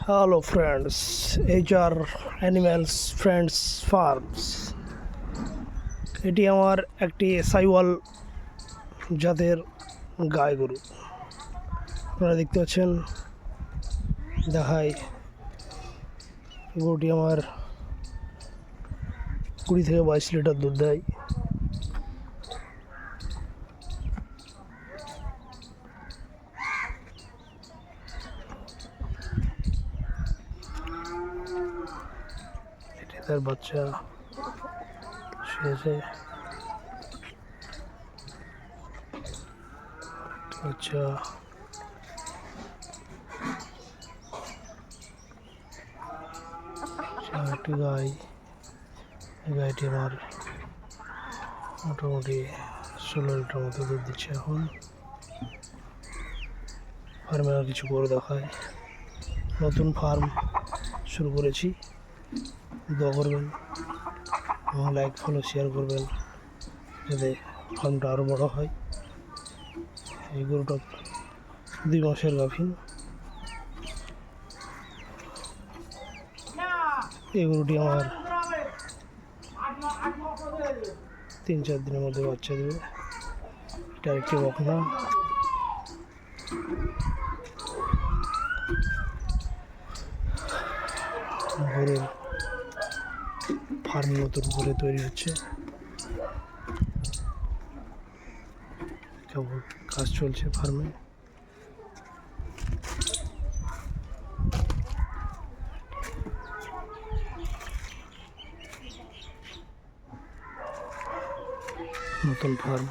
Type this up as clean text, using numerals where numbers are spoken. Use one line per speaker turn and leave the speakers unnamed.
Hello friends, HR animals friends farms. এটি আমার একটি সাইওয়াল জাতের গাই গরু। আপনারা দেখতে পাচ্ছেন, দেখাই গরুটি আমার 20 থেকে 22 লিটার দুধ দেয়। এটি তার বাচ্চা শুয়েছে। আচ্ছা, একটি গাই। গাইটি আমার মোটামুটি 16 লিটার মতো দুধ দিচ্ছে এখন। ফার্মে আর কিছু করে দেখায়। নতুন ফার্ম শুরু করেছি, দোয়া করবেন এবং লাইক ফলো শেয়ার করবেন যাতে ফার্মটা আরও বড়ো হয়। এই গরুটা 2 মাসের গাভীন। এই গরুটি আমার 3-4 দিনের মধ্যে বাচ্চা দেবে। এটা একটি বকনা। গরুর ফার্ম নতুন করে তৈরি হচ্ছে, কেবল কাজ চলছে ফার্মে। নতুন ফার্ম।